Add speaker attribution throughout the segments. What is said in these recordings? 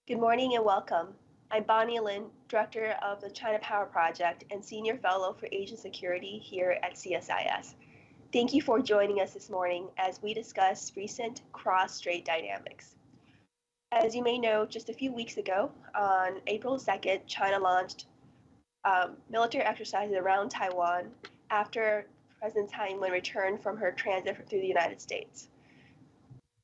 Speaker 1: Good morning and welcome. I'm Bonny Lin, Director of the China Power Project and Senior Fellow for Asian Security here at CSIS. Thank you for joining us this morning as we discuss recent cross-strait dynamics. As you may know, just a few weeks ago, on April 2nd, China launched military exercises around Taiwan after President Tsai Ing-wen returned from her transit through the United States.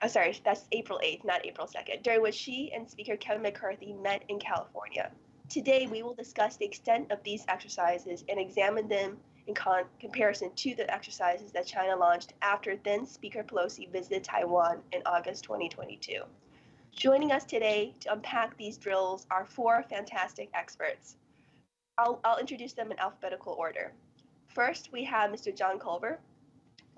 Speaker 1: Sorry, that's April 8th, not April 2nd, during which she and Speaker Kevin McCarthy met in California. Today, we will discuss the extent of these exercises and examine them in comparison to the exercises that China launched after then Speaker Pelosi visited Taiwan in August 2022. Joining us today to unpack these drills are four fantastic experts. I'll introduce them in alphabetical order. First, we have Mr. John Culver.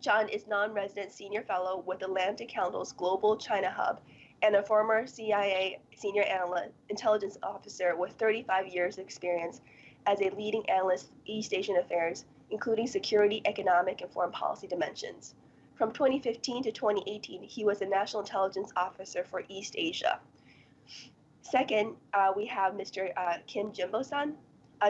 Speaker 1: John is non-resident senior fellow with Atlantic Council's Global China Hub and a former CIA senior intelligence officer with 35 years of experience as a leading analyst in East Asian affairs, including security, economic, and foreign policy dimensions. From 2015 to 2018, he was a national intelligence officer for East Asia. Second, we have Mr. Kim Jimbo-san.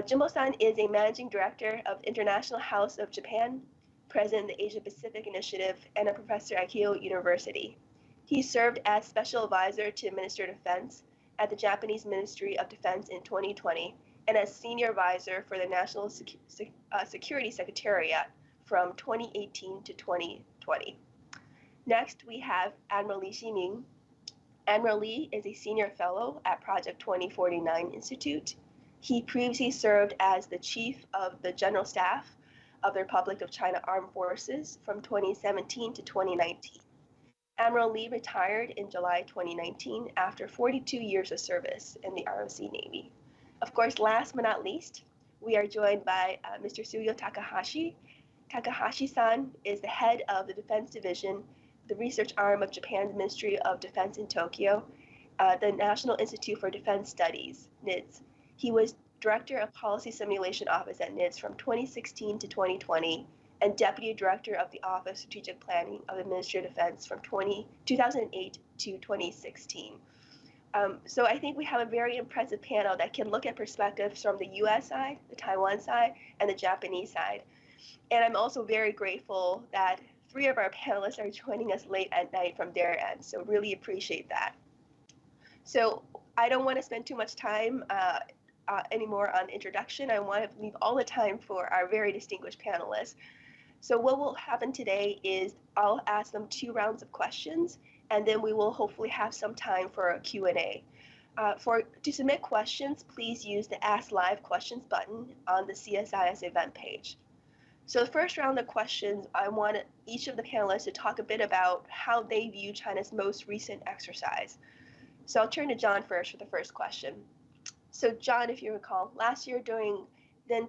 Speaker 1: Jimbo-san is a managing director of International House of Japan, president of the Asia Pacific Initiative, and a professor at Keio University. He served as special advisor to Minister of Defense at the Japanese Ministry of Defense in 2020 and as senior advisor for the National Security Secretariat from 2018 to 2020. Next, we have Admiral Hsi-Min Lee. Admiral Lee is a senior fellow at Project 2049 Institute. He previously served as the chief of the General Staff of the Republic of China Armed Forces from 2017 to 2019. Admiral Lee retired in July 2019 after 42 years of service in the ROC Navy. Of course, last but not least, we are joined by Mr. Suyo Takahashi. Takahashi-san is the head of the Defense Division, the research arm of Japan's Ministry of Defense in Tokyo, the National Institute for Defense Studies, NIDS. He was Director of Policy Simulation Office at NIDS from 2016 to 2020, and Deputy Director of the Office of Strategic Planning of the Ministry of Defense from 2008 to 2016. So I think we have a very impressive panel that can look at perspectives from the US side, the Taiwan side, and the Japanese side. And I'm also very grateful that three of our panelists are joining us late at night from their end, so really appreciate that. So I don't want to spend too much time anymore on introduction. I want to leave all the time for our very distinguished panelists. So what will happen today is I'll ask them 2 rounds of questions, and then we will hopefully have some time for a Q&A. To submit questions, please use the Ask Live Questions button on the CSIS event page. So the first round of questions, I want each of the panelists to talk a bit about how they view China's most recent exercise. So I'll turn to John first for the first question. So John, if you recall, last year during then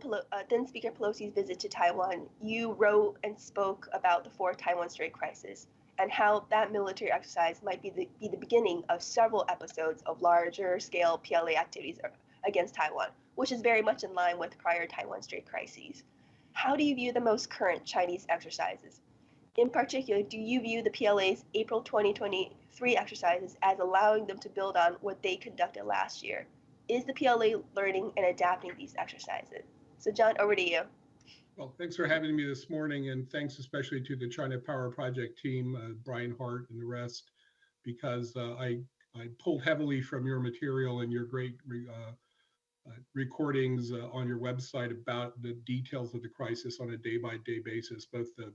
Speaker 1: Speaker Pelosi's visit to Taiwan, you wrote and spoke about the fourth Taiwan Strait crisis and how that military exercise might be the beginning of several episodes of larger scale PLA activities against Taiwan, which is very much in line with prior Taiwan Strait crises. How do you view the most current Chinese exercises? In particular, do you view the PLA's April 2023 exercises as allowing them to build on what they conducted last year? Is the PLA learning and adapting these exercises? So John, over to you.
Speaker 2: Well, thanks for having me this morning, and thanks especially to the China Power Project team, Brian Hart and the rest, because I pulled heavily from your material and your great recordings on your website about the details of the crisis on a day-by-day basis, both the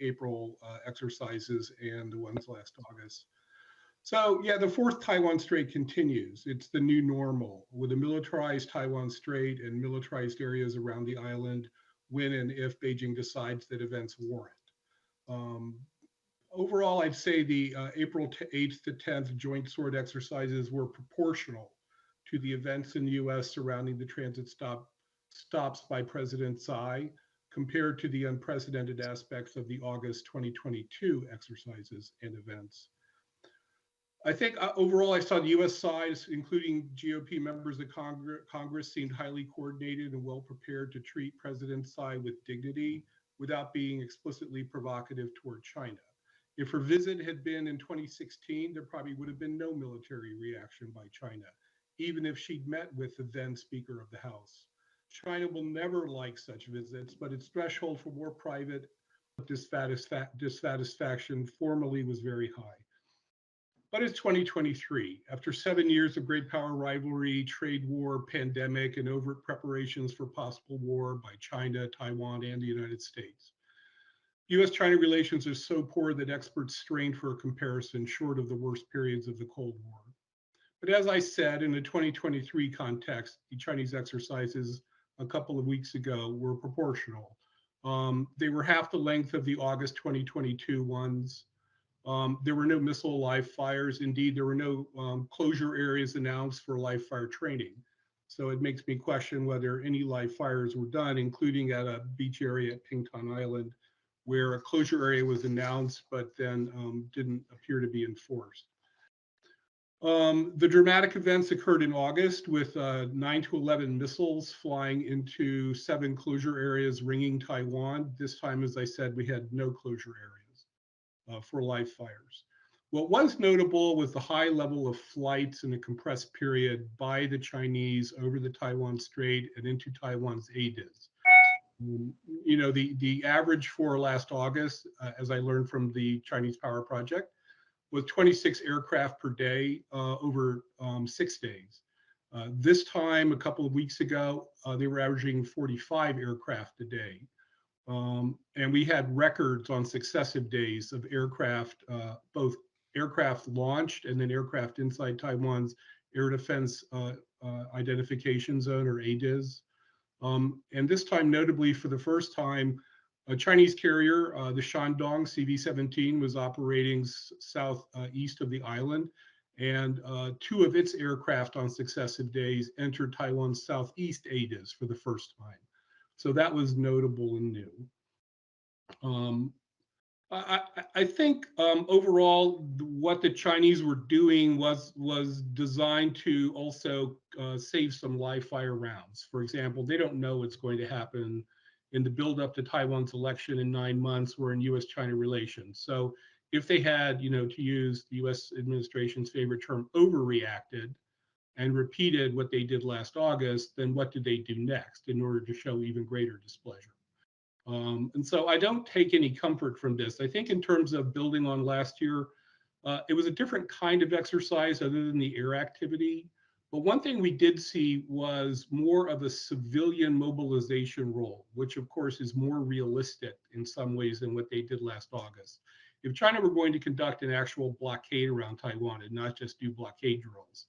Speaker 2: April exercises and the ones last August. So yeah, the fourth Taiwan Strait continues. It's the new normal with a militarized Taiwan Strait and militarized areas around the island when and if Beijing decides that events warrant. Overall, I'd say the April 8th to 10th joint sword exercises were proportional to the events in the US surrounding the transit stops by President Tsai compared to the unprecedented aspects of the August 2022 exercises and events. I think overall, I saw the US side, including GOP members of Congress, seemed highly coordinated and well prepared to treat President Tsai with dignity without being explicitly provocative toward China. If her visit had been in 2016, there probably would have been no military reaction by China, even if she'd met with the then Speaker of the House. China will never like such visits, but its threshold for more private dissatisfaction formally was very high. But it's 2023. After 7 years of great power rivalry, trade war, pandemic, and overt preparations for possible war by China, Taiwan, and the United States, US-China relations are so poor that experts strain for a comparison short of the worst periods of the Cold War. But as I said, in the 2023 context, the Chinese exercises a couple of weeks ago were proportional. They were half the length of the August 2022 ones. There were no missile live fires. Indeed, there were no closure areas announced for live fire training. So it makes me question whether any live fires were done, including at a beach area at Pingtan Island, where a closure area was announced, but then didn't appear to be enforced. The dramatic events occurred in August with 9 to 11 missiles flying into 7 closure areas ringing Taiwan. This time, as I said, we had no closure areas for live fires. What was notable was the high level of flights in a compressed period by the Chinese over the Taiwan Strait and into Taiwan's ADIZ. You know, the average for last August, as I learned from the Chinese Power Project, was 26 aircraft per day over 6 days. This time, a couple of weeks ago, they were averaging 45 aircraft a day. And we had records on successive days of aircraft, both aircraft launched and then aircraft inside Taiwan's Air Defense Identification Zone, or ADIZ. And this time, notably, for the first time, a Chinese carrier, the Shandong CV-17, was operating southeast of the island, and 2 of its aircraft on successive days entered Taiwan's southeast ADIZ for the first time. So that was notable and new. I think overall, what the Chinese were doing was designed to also save some live fire rounds. For example, they don't know what's going to happen in the buildup to Taiwan's election in 9 months or in US-China relations. So if they had, you know, to use the US administration's favorite term, overreacted and repeated what they did last August, then what did they do next in order to show even greater displeasure? And so I don't take any comfort from this. I think in terms of building on last year, it was a different kind of exercise other than the air activity. But one thing we did see was more of a civilian mobilization role, which of course is more realistic in some ways than what they did last August. If China were going to conduct an actual blockade around Taiwan and not just do blockade drills,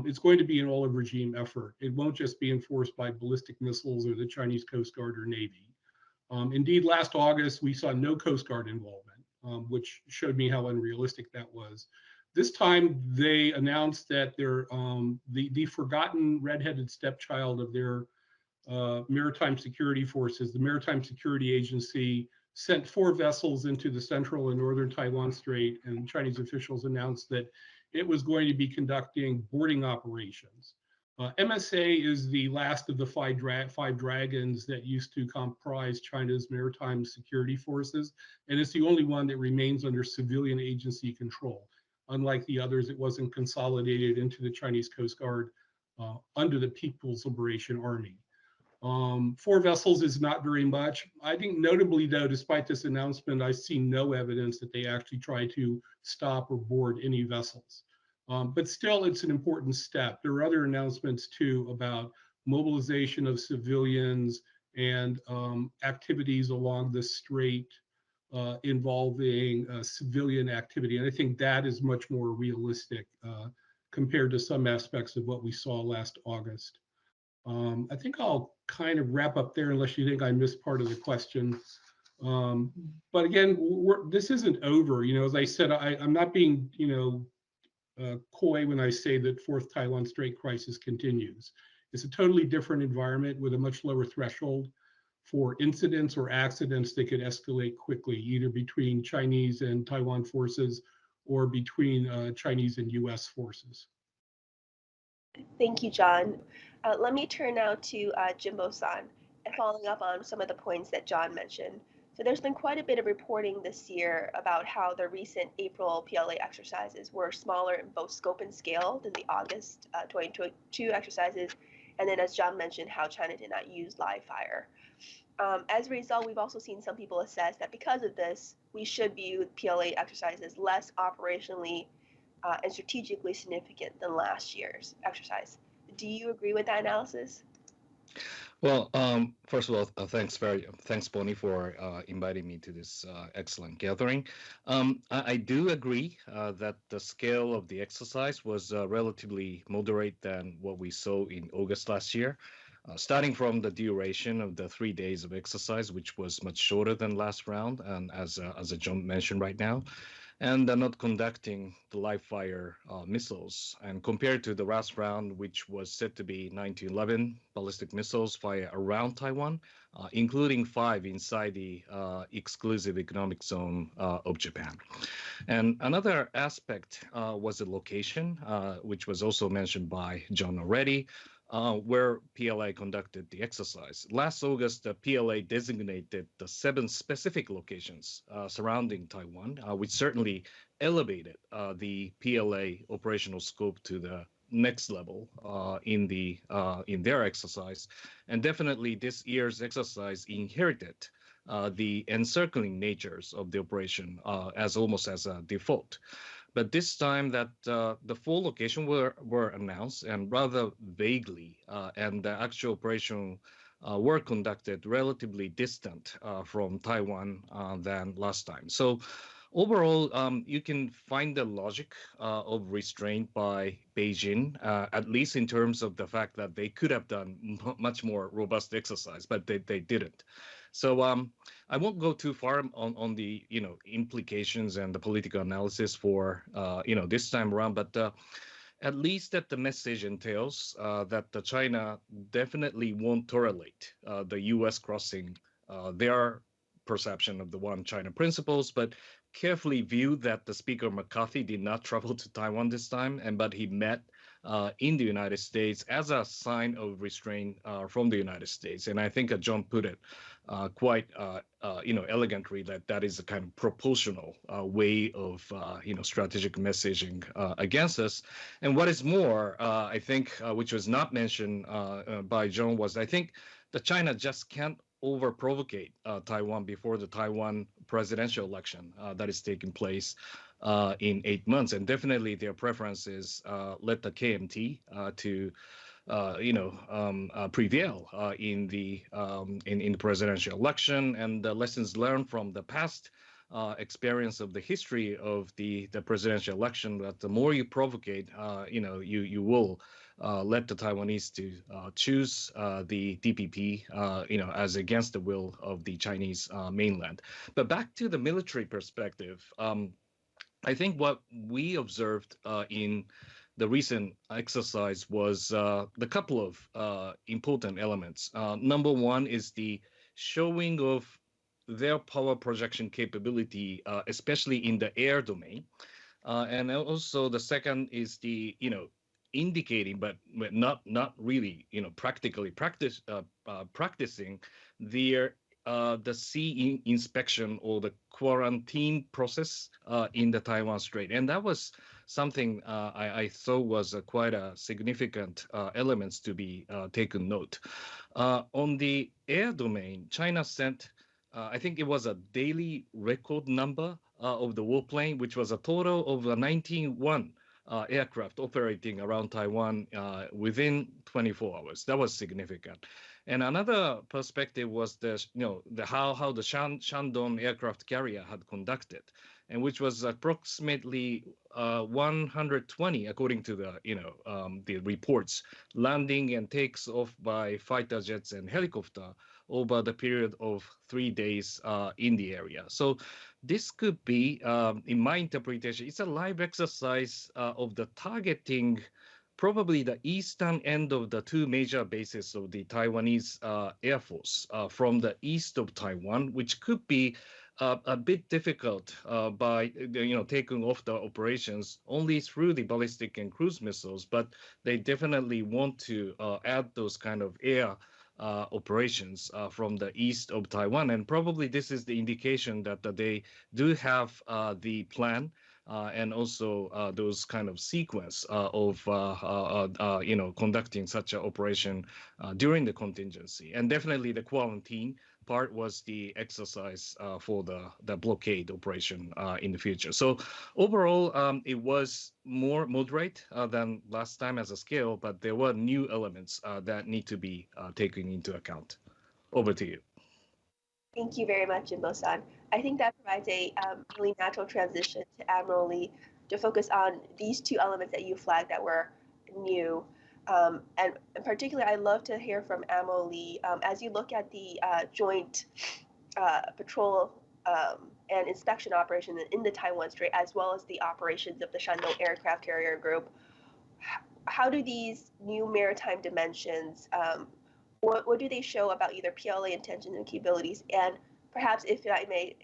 Speaker 2: it's going to be an all-of-regime effort. It won't just be enforced by ballistic missiles or the Chinese Coast Guard or Navy. Indeed, last August, we saw no Coast Guard involvement, which showed me how unrealistic that was. This time, they announced that the forgotten redheaded stepchild of their maritime security forces, the Maritime Security Agency, sent 4 vessels into the central and northern Taiwan Strait, and Chinese officials announced that it was going to be conducting boarding operations. MSA is the last of the five dragons that used to comprise China's maritime security forces, and it's the only one that remains under civilian agency control. Unlike the others, it wasn't consolidated into the Chinese Coast Guard under the People's Liberation Army. 4 vessels is not very much. I think notably though, despite this announcement, I see no evidence that they actually try to stop or board any vessels. But still, it's an important step. There are other announcements too about mobilization of civilians and activities along the strait involving civilian activity. And I think that is much more realistic compared to some aspects of what we saw last August. I think I'll kind of wrap up there unless you think I missed part of the question. But again, this isn't over. You know, as I said, I'm not being, you know, coy when I say that 4th Taiwan Strait crisis continues. It's a totally different environment with a much lower threshold for incidents or accidents that could escalate quickly, either between Chinese and Taiwan forces or between Chinese and US forces.
Speaker 1: Thank you, John. Let me turn now to Jimbo-san, following up on some of the points that John mentioned. So there's been quite a bit of reporting this year about how the recent April PLA exercises were smaller in both scope and scale than the August 2022 exercises. And then, as John mentioned, how China did not use live fire. As a result, we've also seen some people assess that because of this, we should view PLA exercises less operationally and strategically significant than last year's exercise. Do you agree with that analysis?
Speaker 3: Well, first of all, thanks, Bonnie, for inviting me to this excellent gathering. I do agree that the scale of the exercise was relatively moderate than what we saw in August last year. Starting from the duration of the 3 days of exercise, which was much shorter than last round, and as John mentioned right now, and not conducting the live fire missiles. And compared to the last round, which was said to be 9 to 11 ballistic missiles fired around Taiwan, including 5 inside the exclusive economic zone of Japan. And another aspect was the location, which was also mentioned by John already. Where PLA conducted the exercise. Last August, the PLA designated the 7 specific locations surrounding Taiwan, which certainly elevated the PLA operational scope to the next level in their exercise. And definitely this year's exercise inherited the encircling natures of the operation as almost as a default. But this time that the 4 locations were announced and rather vaguely, and the actual operation were conducted relatively distant from Taiwan than last time. So overall, you can find the logic of restraint by Beijing, at least in terms of the fact that they could have done much more robust exercise, but they didn't. So I won't go too far on the implications and the political analysis for this time around, but at least that the message entails that China definitely won't tolerate the U.S. crossing their perception of the One China principles, but carefully view that the Speaker McCarthy did not travel to Taiwan this time, but he met in the United States as a sign of restraint from the United States. And I think John put it quite elegantly that is a kind of proportional way of strategic messaging against us. And what is more, I think, which was not mentioned by John, was I think that China just can't over-provocate Taiwan before the Taiwan presidential election that is taking place in 8 months. And definitely their preference is let the KMT to prevail in the presidential election, and the lessons learned from the past experience of the history of the presidential election, that the more you provocate, you will let the Taiwanese to choose the DPP, as against the will of the Chinese mainland. But back to the military perspective, I think what we observed in the recent exercise was the couple of important elements. Number one is the showing of their power projection capability, especially in the air domain. And also the second is the, indicating, but not really, practically practicing the sea inspection or the quarantine process in the Taiwan Strait. And that was something I thought was quite a significant elements to be taken note. On the air domain, China sent, I think it was a daily record number of the warplane, which was a total of 91 aircraft operating around Taiwan within 24 hours. That was significant. And another perspective was how the Shandong aircraft carrier had conducted, and which was approximately 120, according to the reports, landing and takes off by fighter jets and helicopter over the period of 3 days in the area. So this could be, in my interpretation, it's a live exercise of the targeting probably the eastern end of the 2 major bases of the Taiwanese Air Force from the east of Taiwan, which could be a bit difficult by taking off the operations only through the ballistic and cruise missiles, but they definitely want to add those kind of air operations from the east of Taiwan. And probably this is the indication that they do have the plan and also those kind of sequence of conducting such an operation during the contingency. And definitely the quarantine part was the exercise for the blockade operation in the future. So overall, it was more moderate than last time as a scale, but there were new elements that need to be taken into account. Over to you.
Speaker 1: Thank you very much, Jimbo-san. I think that provides a really natural transition to Admiral Lee to focus on these two elements that you flagged that were new. And in particular, I'd love to hear from Admiral Lee as you look at the joint patrol and inspection operation in the Taiwan Strait, as well as the operations of the Shandong Aircraft Carrier Group. How do these new maritime dimensions, what do they show about either PLA intentions and capabilities? And perhaps, if I may,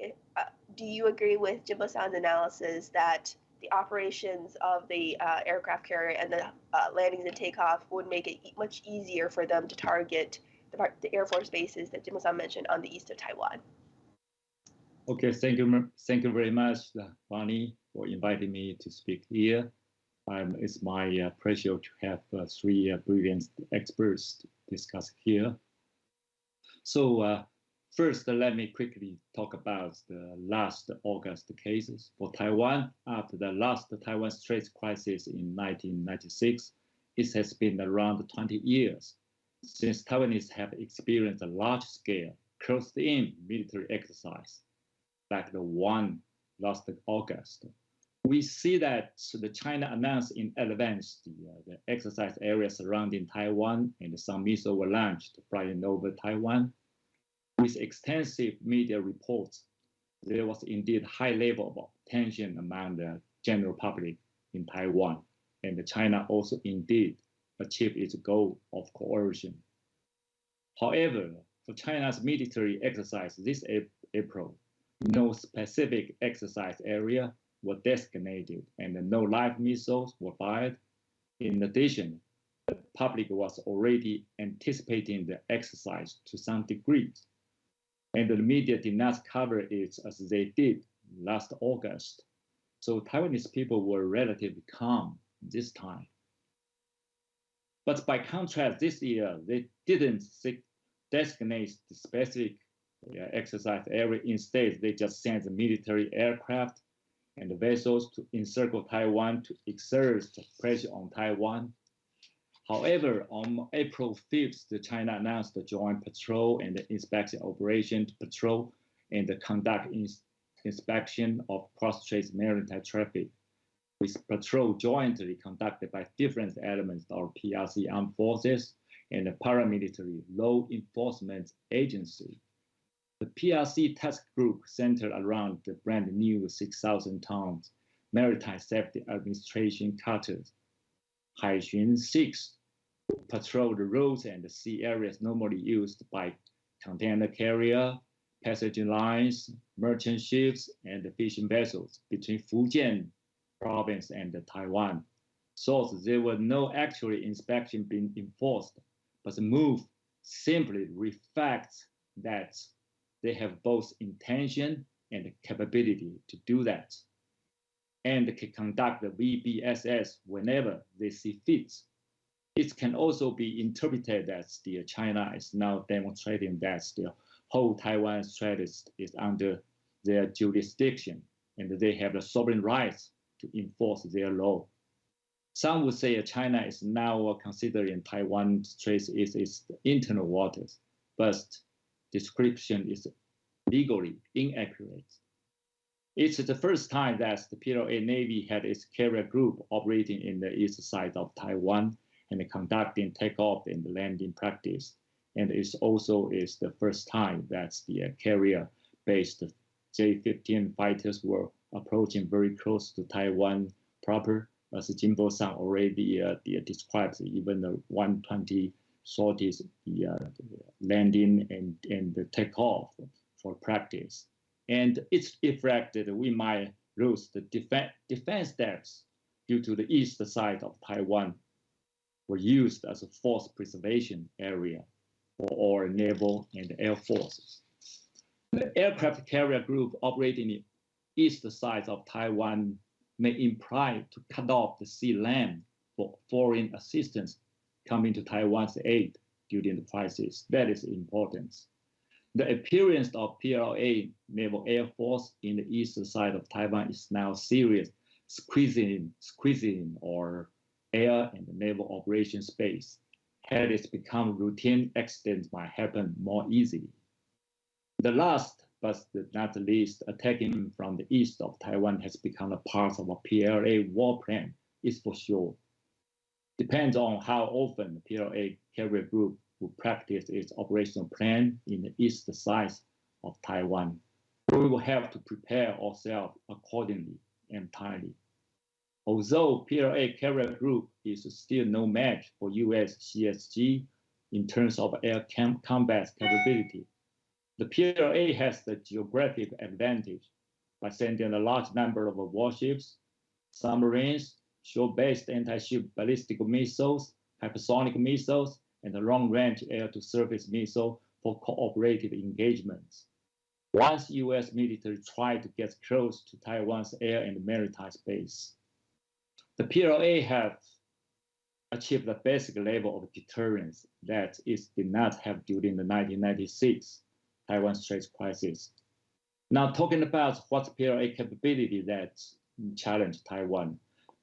Speaker 1: do you agree with Jimbo-san's analysis that the operations of the aircraft carrier and the landings and takeoff would make it much easier for them to target the Air Force bases that Jimbo-san mentioned on the east of Taiwan?
Speaker 4: Okay, thank you very much, Bonnie, for inviting me to speak here. It's my pleasure to have three brilliant experts to discuss here. So first, let me quickly talk about the last August cases. For Taiwan, after the last Taiwan Strait crisis in 1996, it has been around 20 years since Taiwanese have experienced a large-scale, closed-in military exercise, like the one last August. We see that the China announced in advance the exercise area surrounding Taiwan, and some missiles were launched flying over Taiwan. With extensive media reports, there was indeed high level of tension among the general public in Taiwan, and China also indeed achieved its goal of coercion. However, for China's military exercise this April, no specific exercise area were designated and no live missiles were fired. In addition, the public was already anticipating the exercise to some degree, and the media did not cover it as they did last August. So Taiwanese people were relatively calm this time. But by contrast, this year, they didn't designate the specific exercise area. Instead, they just sent the military aircraft and the vessels to encircle Taiwan to exert pressure on Taiwan. However, on April 5th, China announced the joint patrol and the inspection operation to patrol and conduct inspection of cross-strait maritime traffic, with patrol jointly conducted by different elements of PRC Armed Forces and the paramilitary law enforcement agency. The PRC task group centered around the brand new 6,000 tons Maritime Safety Administration cutter, Haixun 6, patrol the roads and the sea areas normally used by container carrier, passenger lines, merchant ships, and fishing vessels between Fujian province and Taiwan. So there were no actual inspection being enforced, but the move simply reflects that they have both intention and capability to do that, and can conduct the VBSS whenever they see fit. It can also be interpreted as China is now demonstrating that the whole Taiwan Strait is under their jurisdiction, and they have the sovereign rights to enforce their law. Some would say China is now considering Taiwan Strait is its internal waters, but description is legally inaccurate. It's the first time that the PLA Navy had its carrier group operating in the east side of Taiwan and conducting takeoff and landing practice. And it also is the first time that the carrier-based J-15 fighters were approaching very close to Taiwan proper, as Jimbo-san already described, even the 120 sorties, the landing and the takeoff for practice. And it's reflected we might lose the defense depths due to the east side of Taiwan were used as a force preservation area. for our naval and air forces. The aircraft carrier group operating in the east side of Taiwan may imply to cut off the sea land for foreign assistance coming to Taiwan's aid during the crisis. That is important. The appearance of PLA Naval Air Force in the east side of Taiwan is now serious, squeezing our air and naval operation space. Had it become routine, accidents might happen more easily. The last but not least, attacking from the east of Taiwan has become a part of a PLA war plan, is for sure. Depends on how often the PLA carrier group will practice its operational plan in the east side of Taiwan. We will have to prepare ourselves accordingly entirely. Although PLA carrier group is still no match for US CSG in terms of air combat capability, the PLA has the geographic advantage by sending a large number of warships, submarines, shore-based anti-ship ballistic missiles, hypersonic missiles, and long-range air-to-surface missile for cooperative engagements. Once U.S. military tried to get close to Taiwan's air and maritime space, the PLA have achieved a basic level of deterrence that it did not have during the 1996 Taiwan Strait crisis. Now talking about what PLA capability that challenged Taiwan.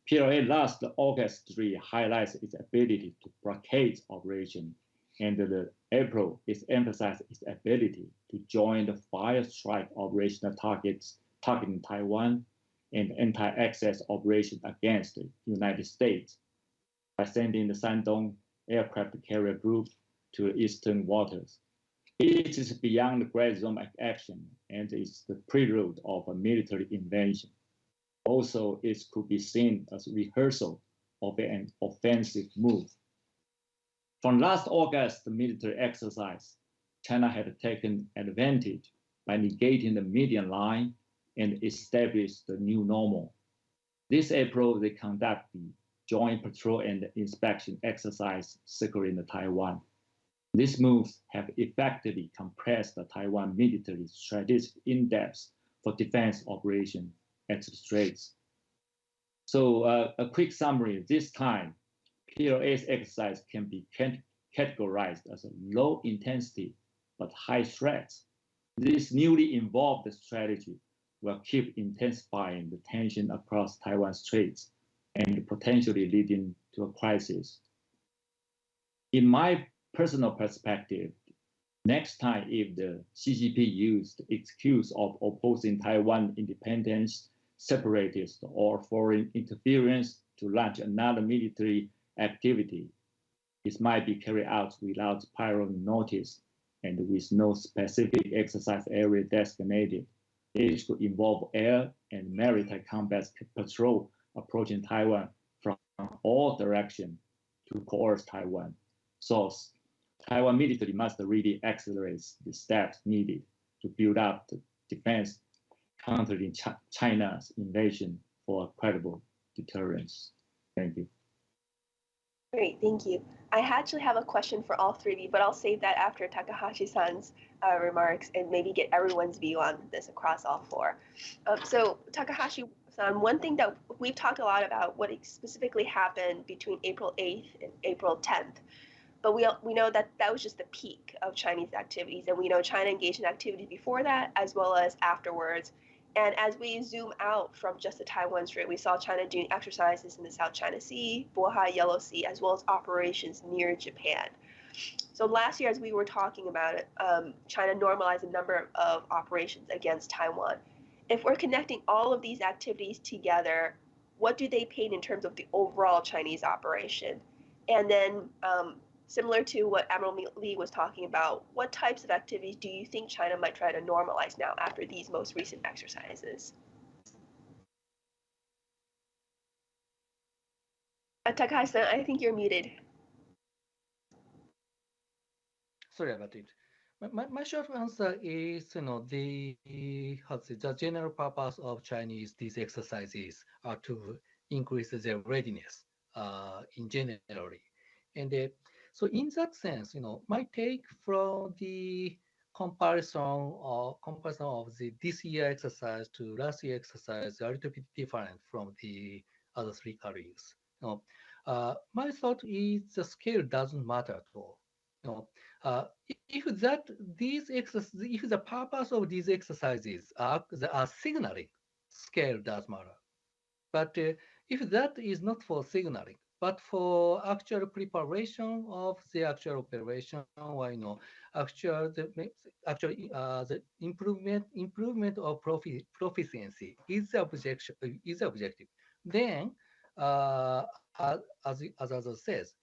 Speaker 4: PLA last August 3 highlights its ability to blockade operation, and the April is emphasized its ability to join the fire strike operational targets targeting Taiwan and anti-access operation against the United States by sending the Shandong aircraft carrier group to the eastern waters. It is beyond the gray zone action and is the prelude of a military invasion. Also, it could be seen as a rehearsal of an offensive move. From last August, the military exercise, China had taken advantage by negating the median line and established the new normal. This April, they conduct the joint patrol and inspection exercise circling Taiwan. These moves have effectively compressed the Taiwan military strategic in-depth for defense operation at the Straits. So a quick summary, this time, PLA's exercise can be categorized as a low intensity but high threat. This newly involved strategy will keep intensifying the tension across Taiwan Straits and potentially leading to a crisis. In my personal perspective, next time if the CCP used the excuse of opposing Taiwan independence, separatist, or foreign interference to launch another military activity, it might be carried out without prior notice and with no specific exercise area designated. It could involve air and maritime combat patrol approaching Taiwan from all directions to coerce Taiwan. So Taiwan military must really accelerate the steps needed to build up the defense countering China's invasion for a credible deterrence. Thank you.
Speaker 1: Great, thank you. I actually have a question for all three of you, but I'll save that after Takahashi-san's remarks and maybe get everyone's view on this across all four. So Takahashi-san, one thing that we've talked a lot about what specifically happened between April 8th and April 10th. But we know that that was just the peak of Chinese activities, and we know China engaged in activities before that as well as afterwards. And as we zoom out from just the Taiwan Strait, we saw China doing exercises in the South China Sea, Bohai Yellow Sea, as well as operations near Japan. So last year, as we were talking about it, China normalized a number of operations against Taiwan. If we're connecting all of these activities together, what do they paint in terms of the overall Chinese operation? And then similar to what Admiral Lee was talking about, what types of activities do you think China might try to normalize now after these most recent exercises? Takahashi-san, I think you're muted.
Speaker 5: Sorry about it. My short answer is, the general purpose of Chinese these exercises are to increase their readiness in generally. And So in that sense, my take from the comparison of this year exercise to last year exercise are a little bit different from the other three careers. My thought is the scale doesn't matter at all. If the purpose of these exercises are signaling, scale does matter. But if that is not for signaling, but for actual preparation of the actual operation, or the improvement of proficiency is the objective. Then, as others says,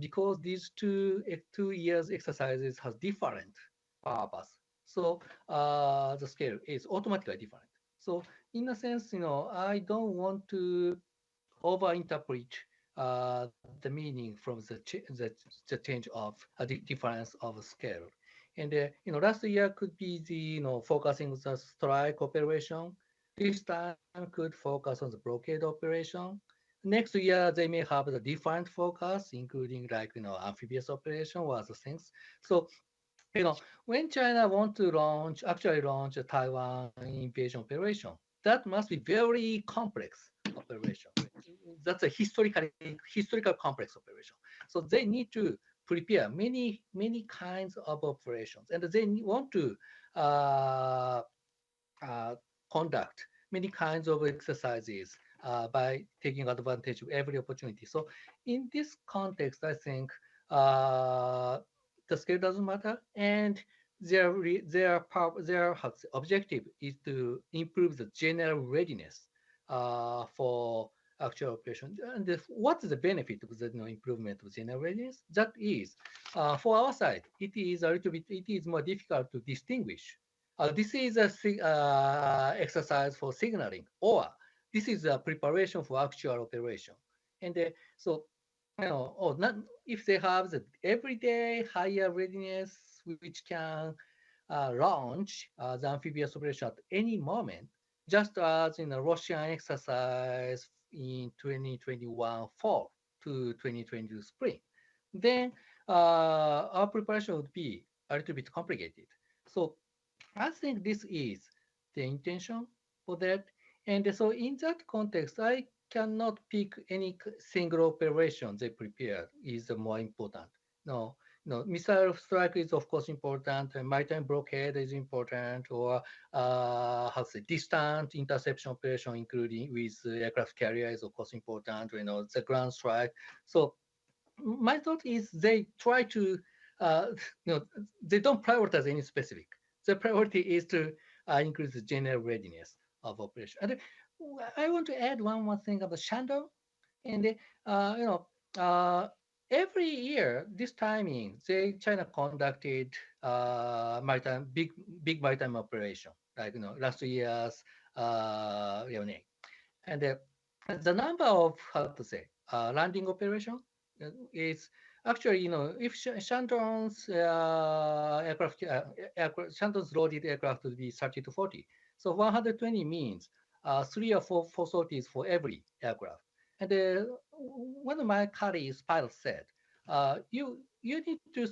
Speaker 5: because these 2 years exercises has different purpose, so the scale is automatically different. So in a sense, I don't want to overinterpret the meaning from the change of the difference of scale. And last year could be the focusing on the strike operation. This time could focus on the blockade operation. Next year they may have the different focus, including like amphibious operation or other things. So when China want to actually launch a Taiwan invasion operation, that must be very complex operation. That's a historical complex operation. So they need to prepare many kinds of operations, and they want to conduct many kinds of exercises by taking advantage of every opportunity. So in this context, I think the scale doesn't matter, and their objective is to improve the general readiness for actual operation. And what is the benefit of the improvement of general readiness? That is, for our side, it is more difficult to distinguish. This is a exercise for signaling, or this is a preparation for actual operation. And so, if they have the everyday higher readiness, which can launch the amphibious operation at any moment, just as in a Russian exercise in 2021 fall to 2022 spring, then our preparation would be a little bit complicated. So I think this is the intention for that. And so in that context, I cannot pick any single operation they prepare is more important. No, missile strike is of course important, and maritime blockade is important, or distant interception operation, including with aircraft carrier, is of course important. The ground strike. So my thought is they try to, they don't prioritize any specific. The priority is to increase the general readiness of operation. And I want to add one more thing about Shandong. And every year, this timing, China conducted big maritime operation, like last year's Liaoning. And the number of landing operation is actually, if Shandong's Shandong's loaded aircraft would be 30 to 40. So 120 means 3 or 4 sorties for every aircraft. And one of my colleagues, pilots, said, you need to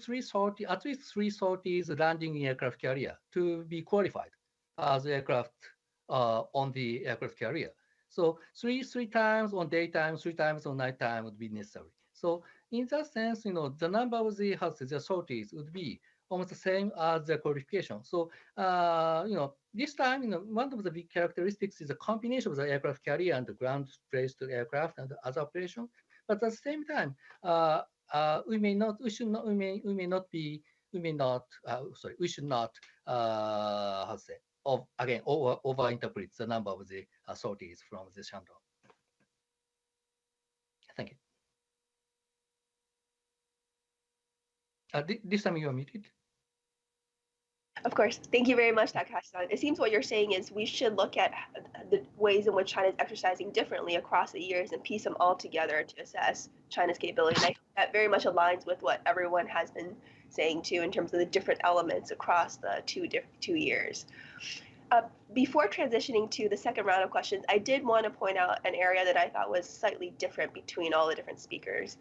Speaker 5: at least 3 sorties landing in aircraft carrier to be qualified as aircraft on the aircraft carrier. So three times on daytime, 3 times on nighttime would be necessary. So in that sense, the number of the sorties would be almost the same as the qualification. So, this time, one of the big characteristics is a combination of the aircraft carrier and the ground-based aircraft and the other operation. But at the same time, we should not overinterpret the number of the sorties from the Shandong. Thank you. This time you are muted.
Speaker 1: Of course. Thank you very much, Dr. Hashi-san. It seems what you're saying is we should look at the ways in which China is exercising differently across the years and piece them all together to assess China's capability. And I think that very much aligns with what everyone has been saying too in terms of the different elements across the 2 years. Before transitioning to the second round of questions, I did want to point out an area that I thought was slightly different between all the different speakers.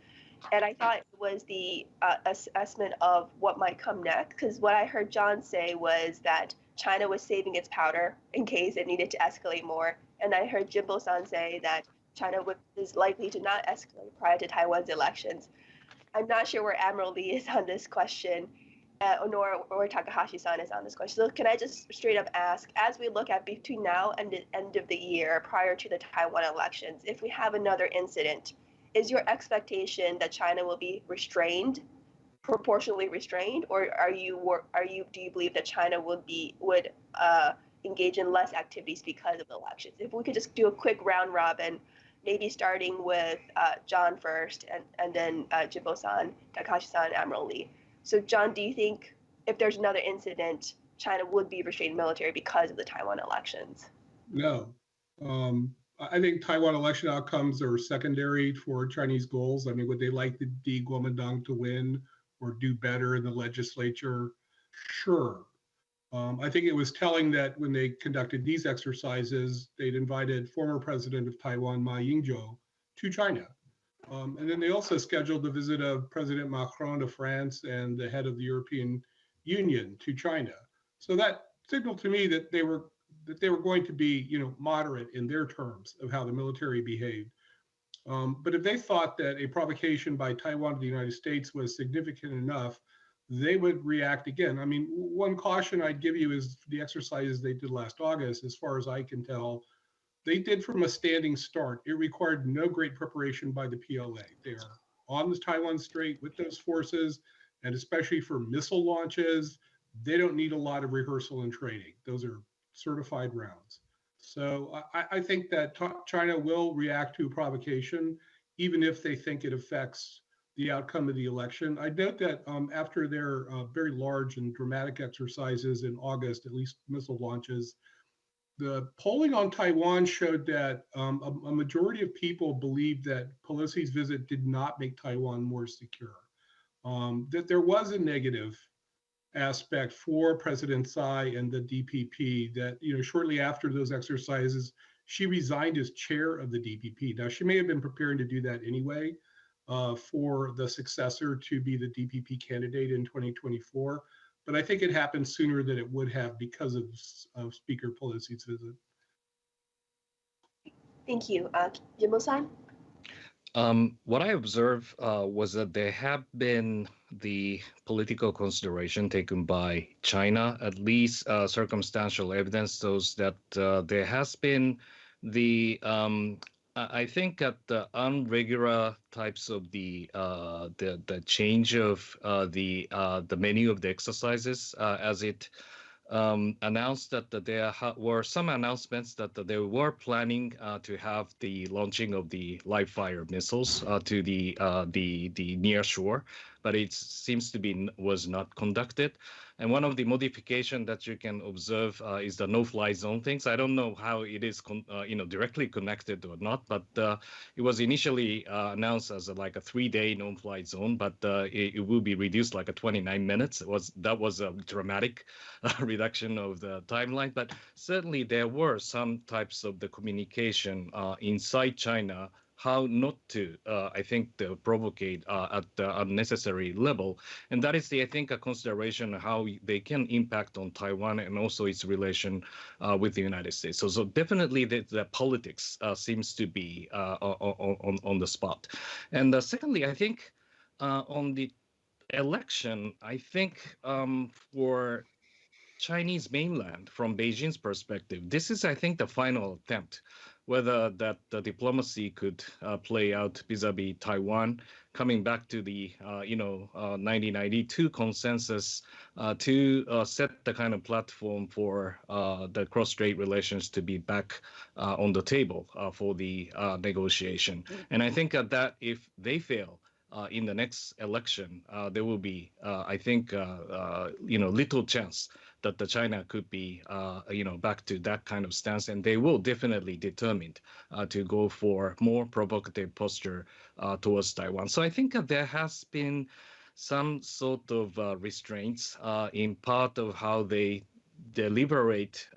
Speaker 1: And I thought it was the assessment of what might come next, because what I heard John say was that China was saving its powder in case it needed to escalate more. And I heard Jimbo-san say that China is likely to not escalate prior to Taiwan's elections. I'm not sure where Admiral Lee is on this question, or Takahashi-san is on this question. So can I just straight up ask, as we look at between now and the end of the year, prior to the Taiwan elections, if we have another incident, is your expectation that China will be restrained, proportionally restrained, or do you believe that China would engage in less activities because of the elections? If we could just do a quick round robin, maybe starting with John first, and then Jimbo-san, Takahashi-san, Admiral Lee. So John, do you think if there's another incident, China would be restrained military because of the Taiwan elections?
Speaker 2: No. I think Taiwan election outcomes are secondary for Chinese goals. I mean, would they like the Kuomintang to win or do better in the legislature? Sure. I think it was telling that when they conducted these exercises, they'd invited former president of Taiwan, Ma Ying-jeou, to China. And then they also scheduled the visit of President Macron to France and the head of the European Union to China. So that signaled to me that they were going to be, moderate in their terms of how the military behaved. But if they thought that a provocation by Taiwan to the United States was significant enough, they would react again. I mean, one caution I'd give you is the exercises they did last August, as far as I can tell, they did from a standing start. It required no great preparation by the PLA. They are on the Taiwan Strait with those forces, and especially for missile launches, they don't need a lot of rehearsal and training. Those are certified rounds. So I think that China will react to provocation, even if they think it affects the outcome of the election. I note that after their very large and dramatic exercises in August, at least missile launches, the polling on Taiwan showed that a majority of people believed that Pelosi's visit did not make Taiwan more secure, that there was a negative aspect for President Tsai and the DPP, that shortly after those exercises, she resigned as chair of the DPP. Now, she may have been preparing to do that anyway for the successor to be the DPP candidate in 2024. But I think it happened sooner than it would have because of Speaker Pelosi's visit.
Speaker 1: Thank you. Jimbo-san?
Speaker 3: What I observed was that there have been the political consideration taken by China, at least circumstantial evidence shows that there has been the I think at the irregular types of the change of the menu of the exercises as it announced that there were some announcements that they were planning to have the launching of the live fire missiles to the near shore, but it seems to be was not conducted. And one of the modifications that you can observe is the no-fly zone things. I don't know how it is, directly connected or not, but it was initially announced as like a 3-day no-fly zone, but it will be reduced like a 29 minutes. That was a dramatic reduction of the timeline, but certainly there were some types of the communication inside China how not to, I think, to provocate at the unnecessary level. And that is, I think, a consideration of how they can impact on Taiwan and also its relation with the United States. So definitely the politics seems to be on the spot. And secondly, I think on the election, I think for Chinese mainland, from Beijing's perspective, this is, I think, the final attempt whether that the diplomacy could play out vis-a-vis Taiwan, coming back to the 1992 consensus to set the kind of platform for the cross-strait relations to be back on the table for the negotiation. And I think that if they fail in the next election, there will be, I think, little chance that the China could be, back to that kind of stance, and they will definitely determined to go for more provocative posture towards Taiwan. So I think that there has been some sort of restraints in part of how they deliberate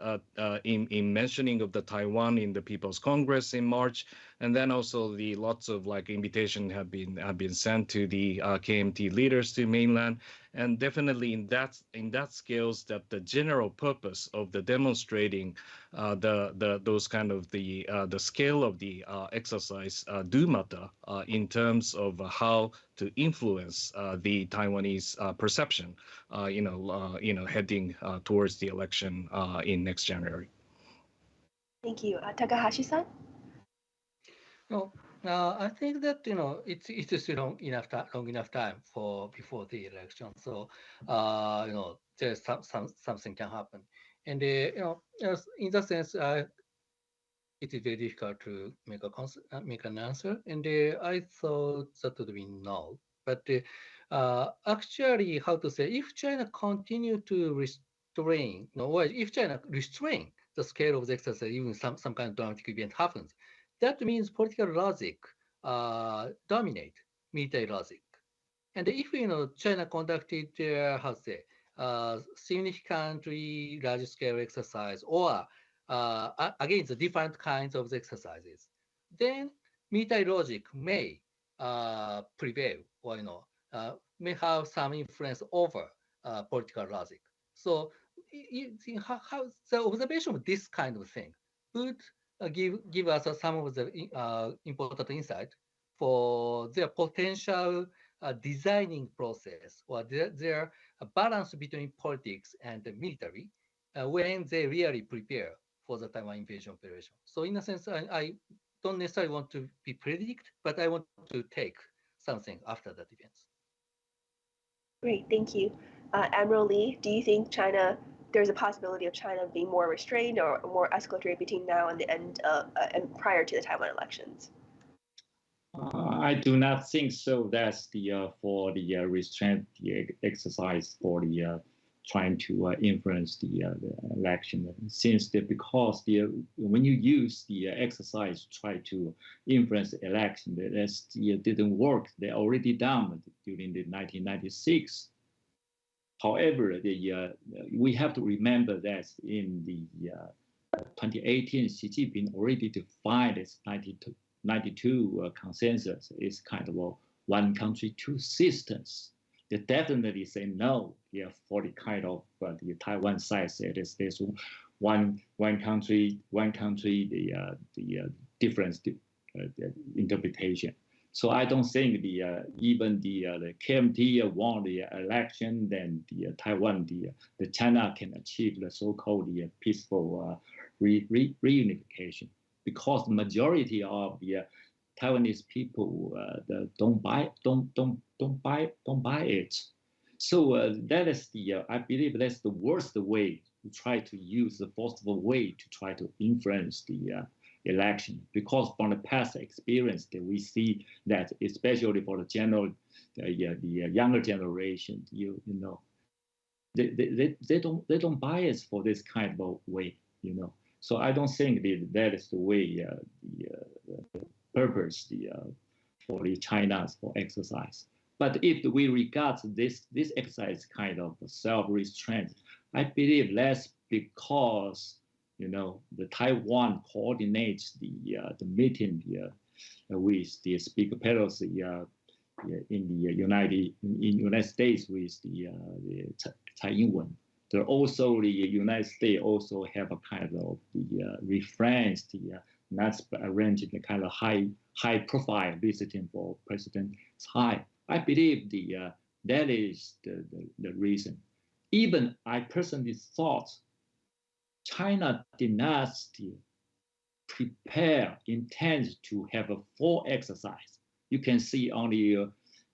Speaker 3: in mentioning of the Taiwan in the People's Congress in March. And then also the lots of like invitation have been sent to the KMT leaders to mainland, and definitely in that scales that the general purpose of the demonstrating those kind of the scale of the exercise do matter in terms of how to influence the Taiwanese perception, heading towards the election in next January.
Speaker 1: Thank you. Takahashi-san?
Speaker 5: No, I think that it is long enough time for before the election. So there's something can happen, and in that sense, it is very difficult to make an answer. And I thought that would be no, but actually, how to say, if China continue to restrain, if China restrain the scale of the exercise, even some kind of dramatic event happens, that means political logic dominate military logic. And if China conducted their significantly large-scale exercise or against the different kinds of exercises, then military logic may prevail or may have some influence over political logic. So how the observation of this kind of thing would give us some of the important insight for their potential designing process or their balance between politics and the military when they really prepare for the Taiwan invasion operation. So in a sense, I don't necessarily want to be predict, but I want to take something after that event.
Speaker 1: Great, thank you. Admiral Lee, do you think there's a possibility of China being more restrained or more escalatory between now and the end and prior to the Taiwan elections?
Speaker 4: I do not think so. That's for the restraint exercise for the trying to influence the election. Because when you use the exercise to try to influence the election, that didn't work. They already done during the 1996. However, we have to remember that in the 2018, Xi Jinping already defined its 92 consensus is kind of a one country, two systems. They definitely say no. For the kind of the Taiwan side said there's one country, the different interpretation. So I don't think even the KMT won the election, then the Taiwan, the China can achieve the so-called peaceful reunification, because the majority of the Taiwanese people don't buy it. So that is I believe that's the worst way to try to use the forceful way to try to influence the election, because from the past experience that we see that, especially for the younger generation, they don't bias for this kind of way, So I don't think that is the way the purpose for the China's for exercise. But if we regard this exercise kind of self-restraint, I believe that's because the Taiwan coordinates the meeting with the Speaker Pelosi in the United States with the Tsai Ing-wen. There also the United States also have a kind of the reference not arranging the kind of high profile visiting for President Tsai. I believe that is the reason. Even I personally thought China did not intend to have a full exercise. You can see on the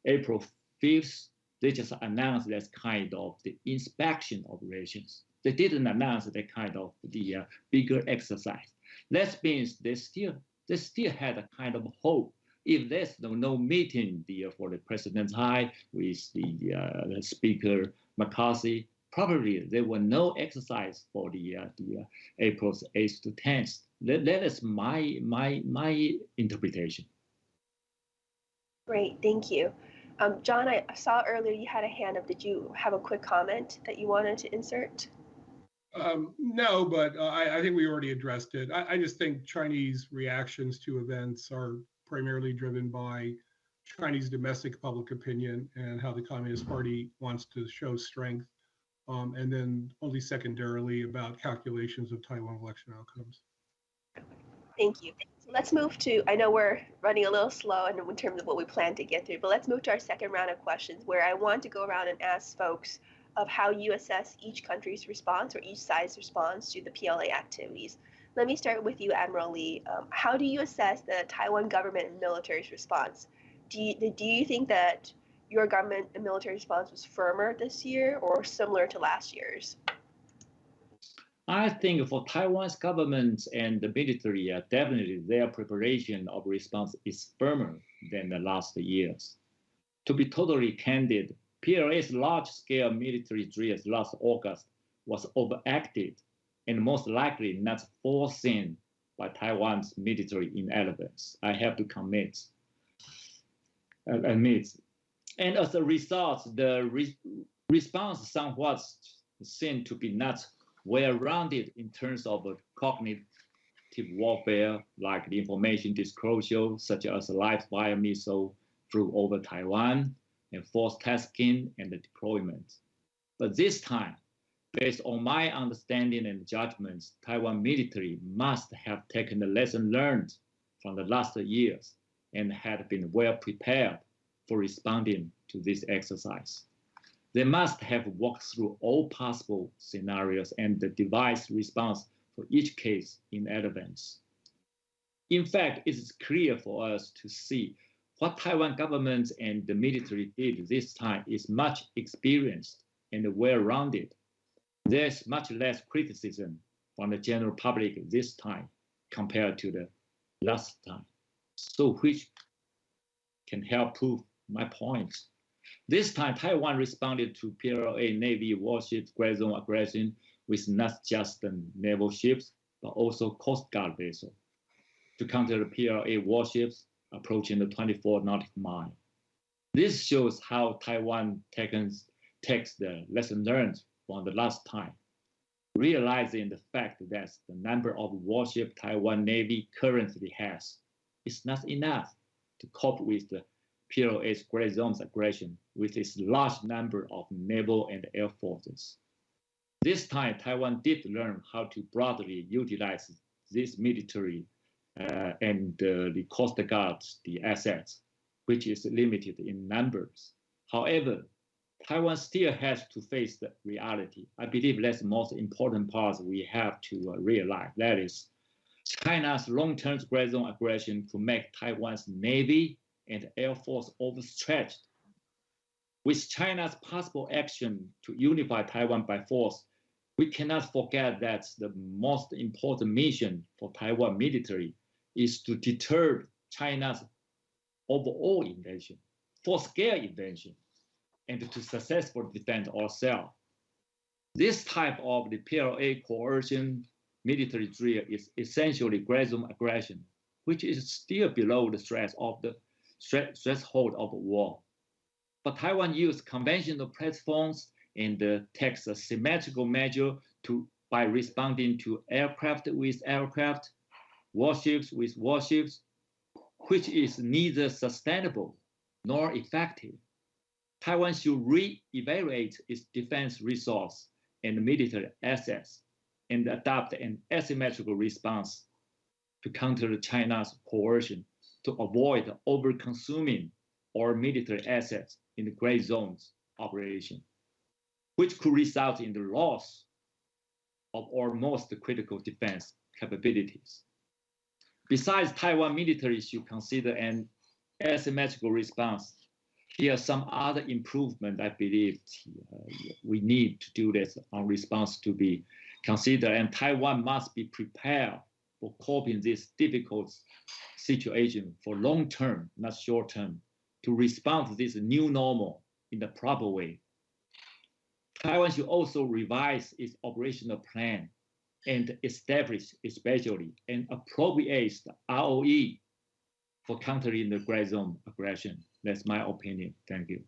Speaker 4: April 5th, they just announced that kind of the inspection operations. They didn't announce that kind of the bigger exercise. That means they still had a kind of hope. If there's no meeting for the President Tsai with the Speaker McCarthy, probably there were no exercise for the April 8th to 10th. That is my interpretation.
Speaker 1: Great, thank you. John, I saw earlier you had a hand up. Did you have a quick comment that you wanted to insert?
Speaker 2: No, but I think we already addressed it. I just think Chinese reactions to events are primarily driven by Chinese domestic public opinion and how the Communist Party wants to show strength, and then only secondarily about calculations of Taiwan election outcomes.
Speaker 1: Thank you. So let's move to, I know we're running a little slow in terms of what we plan to get through, but let's move to our second round of questions where I want to go around and ask folks of how you assess each country's response or each side's response to the PLA activities. Let me start with you, Admiral Lee. How do you assess the Taiwan government and military's response? Do you think that your government and military response was firmer this year or similar to last year's?
Speaker 4: I think for Taiwan's government and the military, definitely their preparation of response is firmer than the last years. To be totally candid, PLA's large-scale military drills last August was overacted and most likely not foreseen by Taiwan's military intelligence. I have to admit. And as a result, the response somewhat seemed to be not well-rounded in terms of cognitive warfare, like the information disclosure, such as live fire missile flew over Taiwan, and force tasking and the deployment. But this time, based on my understanding and judgments, Taiwan military must have taken the lesson learned from the last years and had been well prepared for responding to this exercise. They must have walked through all possible scenarios and devised response for each case in advance. In fact, it is clear for us to see what Taiwan government and the military did this time is much experienced and well-rounded. There's much less criticism from the general public this time compared to the last time. So which can help prove my point. This time, Taiwan responded to PLA Navy warships gray zone aggression with not just the naval ships, but also Coast Guard vessels to counter the PLA warships approaching the 24 nautical mile. This shows how Taiwan takes the lesson learned from the last time, realizing the fact that the number of warships Taiwan Navy currently has is not enough to cope with the PLA's gray zones aggression with its large number of naval and air forces. This time, Taiwan did learn how to broadly utilize this military and the Coast Guard's the assets, which is limited in numbers. However, Taiwan still has to face the reality. I believe that's the most important part we have to realize. That is, China's long-term gray zone aggression could make Taiwan's Navy and Air Force overstretched. With China's possible action to unify Taiwan by force, we cannot forget that the most important mission for Taiwan military is to deter China's overall invasion, full-scale invasion, and to successfully defend ourselves. This type of the PLA coercion military drill is essentially gray zone aggression, which is still below the threshold of war. But Taiwan used conventional platforms and takes a symmetrical measure by responding to aircraft with aircraft, warships with warships, which is neither sustainable nor effective. Taiwan should re-evaluate its defense resource and military assets and adopt an asymmetrical response to counter China's coercion to avoid over-consuming our military assets in the gray zones operation, which could result in the loss of our most critical defense capabilities. Besides, Taiwan military should consider an asymmetrical response. Here are some other improvement I believe we need to do this on response to be considered, and Taiwan must be prepared for coping this difficult situation for long term, not short term, to respond to this new normal in the proper way. Taiwan should also revise its operational plan and establish especially an appropriate ROE for countering the gray zone aggression. That's my opinion. Thank you.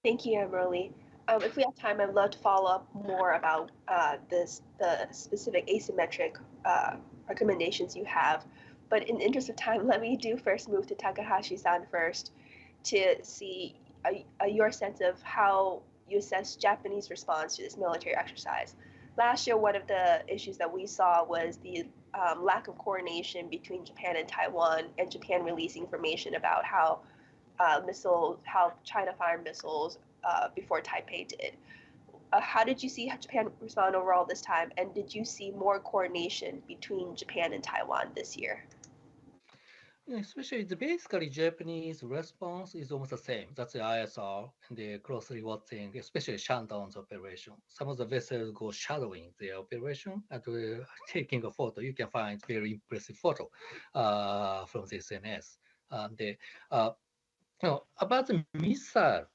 Speaker 1: Thank you, Admiral Lee. If we have time, I'd love to follow up more about the specific asymmetric recommendations you have. But in the interest of time, let me first move to Takahashi-san first to see your sense of how you assess Japanese response to this military exercise. Last year, one of the issues that we saw was the lack of coordination between Japan and Taiwan, and Japan releasing information about how China fired missiles before Taipei did. How did you see Japan respond overall this time, and did you see more coordination between Japan and Taiwan this year?
Speaker 5: Especially basically Japanese response is almost the same. That's the ISR and the closely watching, especially Shandong's operation. Some of the vessels go shadowing the operation and taking a photo. You can find very impressive photo from the SNS. About the missile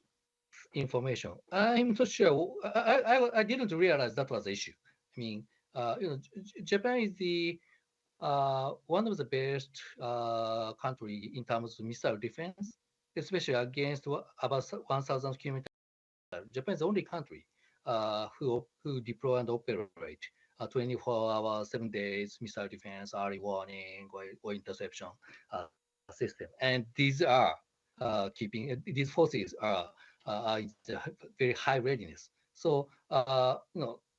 Speaker 5: information, I'm not sure. I didn't realize that was the issue. I mean, Japan is the one of the best country in terms of missile defense, especially against about 1,000 kilometers. Japan is the only country who deploy and operate 24 hours, 7 days missile defense, early warning, or interception system. And these are these forces are in very high readiness. So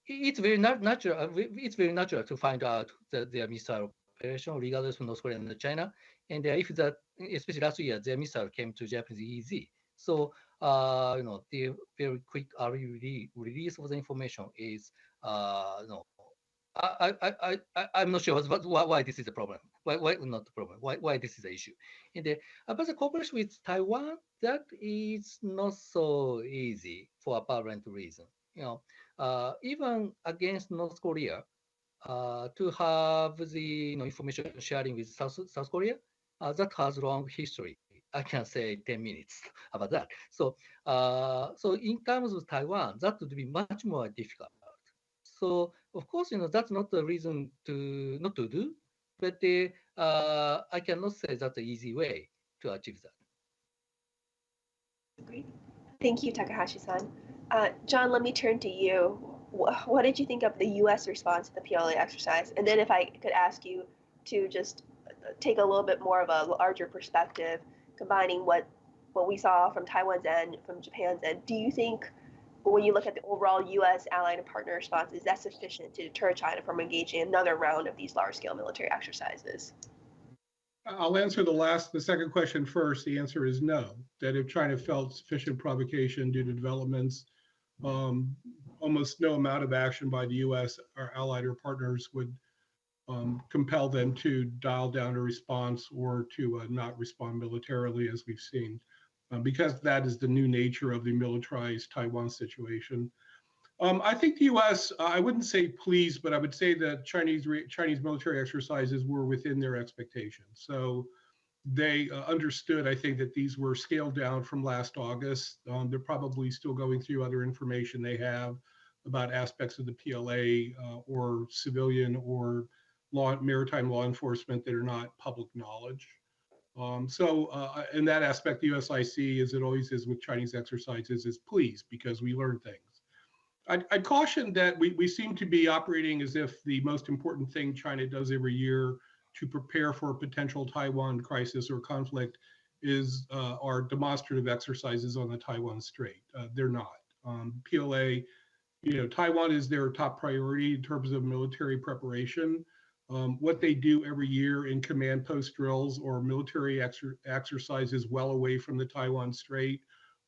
Speaker 5: it's very natural. It's very natural to find out their missile operation, regardless of North Korea and China. And if that, especially last year, their missile came to Japanese EEZ. So the very quick release of the information is I'm not sure why this is a problem. Why not the problem? Why this is an issue? And about the cooperation with Taiwan, that is not so easy for apparent reason. Even against North Korea, to have the information sharing with South Korea, that has long history. I can say 10 minutes about that. So, so in terms of Taiwan, that would be much more difficult. So, of course, that's not the reason to not to do, but I cannot say that's the easy way to achieve that.
Speaker 1: Great. Thank you, Takahashi-san. John, let me turn to you. What did you think of the U.S. response to the PLA exercise? And then if I could ask you to just take a little bit more of a larger perspective, combining what we saw from Taiwan's end, from Japan's end, do you think when you look at the overall U.S. allied and partner response, is that sufficient to deter China from engaging in another round of these large-scale military exercises?
Speaker 2: I'll answer the second question first. The answer is no, that if China felt sufficient provocation due to developments, almost no amount of action by the U.S. or allied or partners would compel them to dial down a response or to not respond militarily, as we've seen, because that is the new nature of the militarized Taiwan situation. I think the U.S., I wouldn't say pleased, but I would say that Chinese military exercises were within their expectations. So they understood, I think, that these were scaled down from last August. They're probably still going through other information they have about aspects of the PLA or civilian or maritime law enforcement that are not public knowledge. So in that aspect, the USIC, as it always is with Chinese exercises, is pleased because we learn things. I'd caution that we seem to be operating as if the most important thing China does every year to prepare for a potential Taiwan crisis or conflict is our demonstrative exercises on the Taiwan Strait. They're not. PLA, Taiwan is their top priority in terms of military preparation. What they do every year in command post drills or military exercises well away from the Taiwan Strait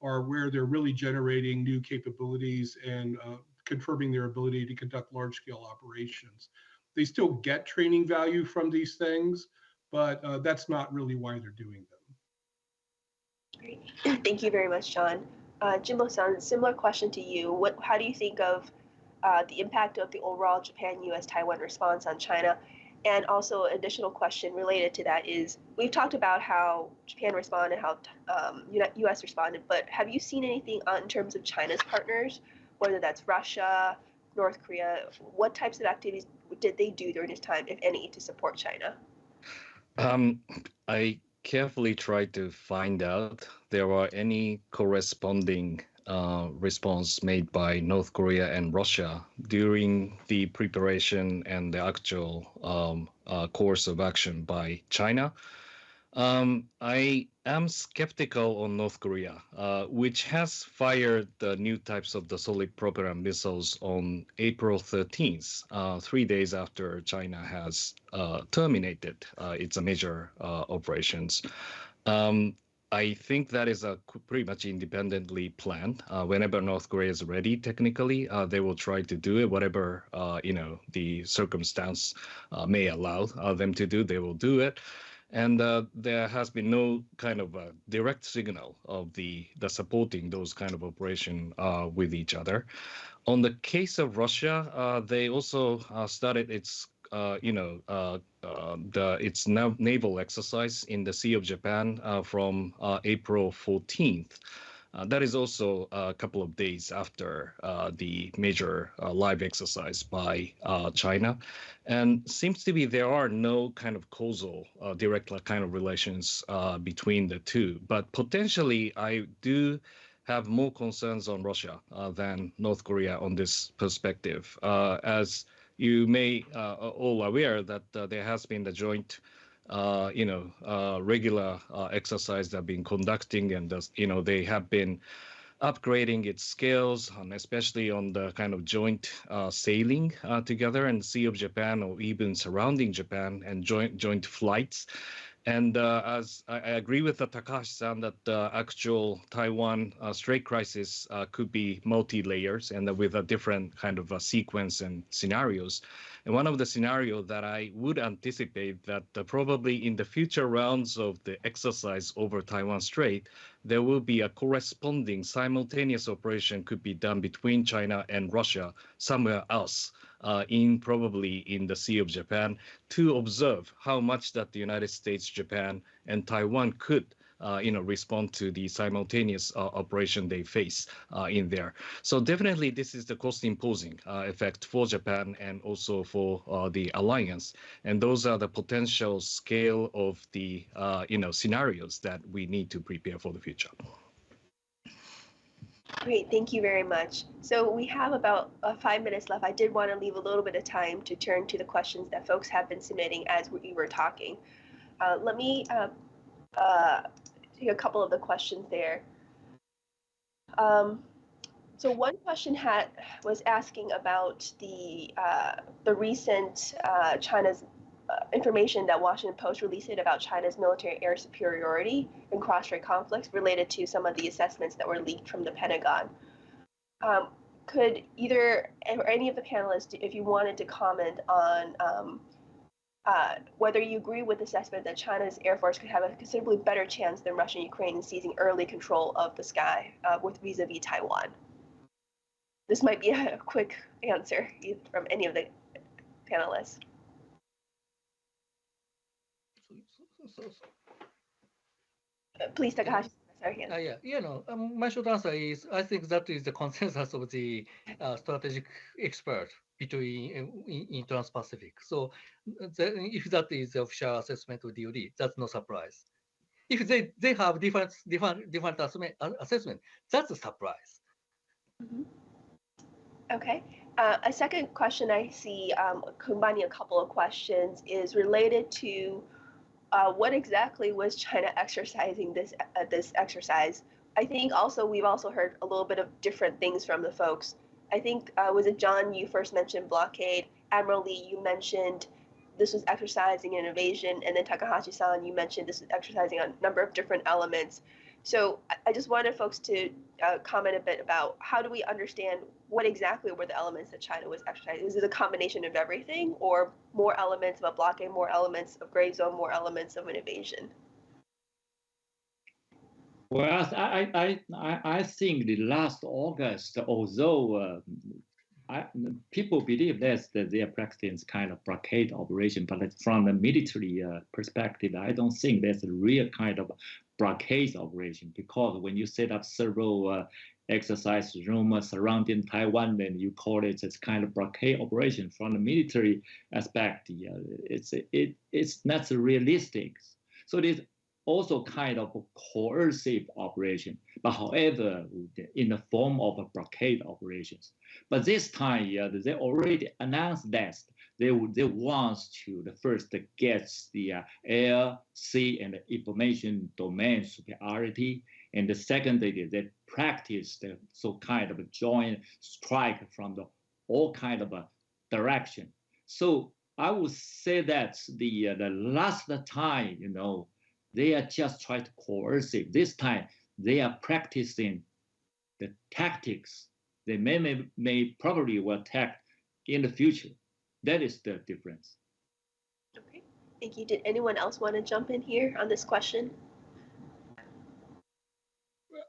Speaker 2: are where they're really generating new capabilities and confirming their ability to conduct large-scale operations. They still get training value from these things, but that's not really why they're doing them.
Speaker 1: Great. Thank you very much, John. Jimbo-san, similar question to you. How do you think of the impact of the overall Japan-US-Taiwan response on China? And also, additional question related to that is, we've talked about how Japan responded, how U.S. responded, but have you seen anything in terms of China's partners, whether that's Russia, North Korea? What types of activities did they do during this time, if any, to support China?
Speaker 3: I carefully tried to find out there were any corresponding response made by North Korea and Russia during the preparation and the actual course of action by China. I am skeptical on North Korea, which has fired the new types of the solid propellant missiles on April 13th, 3 days after China has terminated its major operations. I think that is pretty much independently planned. Whenever North Korea is ready, technically, they will try to do it. Whatever the circumstance may allow them to do, they will do it. And there has been no kind of a direct signal of the supporting those kind of operation with each other. On the case of Russia, they also started its its naval exercise in the Sea of Japan from April 14th. That is also a couple of days after the major live exercise by China. And seems to be there are no kind of causal, direct kind of relations between the two. But potentially, I do have more concerns on Russia than North Korea on this perspective. As you may all aware that there has been the joint regular exercise that have been conducting, and they have been upgrading its skills, especially on the kind of joint sailing together in the Sea of Japan or even surrounding Japan, and joint flights. And as I agree with Takahashi-san that the actual Taiwan Strait crisis could be multi-layers and with a different kind of a sequence and scenarios. And one of the scenarios that I would anticipate that probably in the future rounds of the exercise over Taiwan Strait, there will be a corresponding simultaneous operation could be done between China and Russia somewhere else. Probably in the Sea of Japan, to observe how much that the United States, Japan, and Taiwan could, respond to the simultaneous operation they face in there. So definitely, this is the cost-imposing effect for Japan and also for the alliance. And those are the potential scale of the scenarios that we need to prepare for the future.
Speaker 1: Great, thank you very much. So we have about 5 minutes left. I did want to leave a little bit of time to turn to the questions that folks have been submitting as we were talking. Let me take a couple of the questions there. So one question was asking about the recent China's information that Washington Post released about China's military air superiority in cross-strait conflicts related to some of the assessments that were leaked from the Pentagon. Could either or any of the panelists, if you wanted to comment on whether you agree with the assessment that China's Air Force could have a considerably better chance than Russia and Ukraine in seizing early control of the sky with vis-a-vis Taiwan? This might be a quick answer from any of the panelists. Please, Takahashi.
Speaker 5: My short answer is I think that is the consensus of the strategic expert in Trans-Pacific. So if that is the official assessment of DoD, that's no surprise. If they have different assessment, that's a surprise.
Speaker 1: Mm-hmm. Okay. A second question I see, combining a couple of questions, is related to what exactly was China exercising this exercise? I think we've also heard a little bit of different things from the folks. I think, was it John, you first mentioned blockade. Admiral Lee, you mentioned this was exercising an invasion. And then Takahashi-san, you mentioned this was exercising a number of different elements. So I just wanted folks to comment a bit about how do we understand what exactly were the elements that China was exercising? Is it a combination of everything, or more elements of a blockade, more elements of gray zone, more elements of an invasion?
Speaker 4: Well, I think the last August, although people believe that they are practicing kind of blockade operation, but from a military perspective, I don't think there's a real kind of blockade operation, because when you set up several exercise rooms surrounding Taiwan, then you call it as kind of blockade operation. From the military aspect, it's not realistic. So also kind of a coercive operation, but however, in the form of a blockade operations. But this time, they already announced that they want to first get the air, sea, and information domain superiority, and the second, they practice the so kind of a joint strike from the all kind of a direction. So I would say that the last time, they are just trying to coercive. This time, they are practicing the tactics. They may probably will attack in the future. That is the difference.
Speaker 1: Okay, thank you. Did anyone else want to jump in here on this question?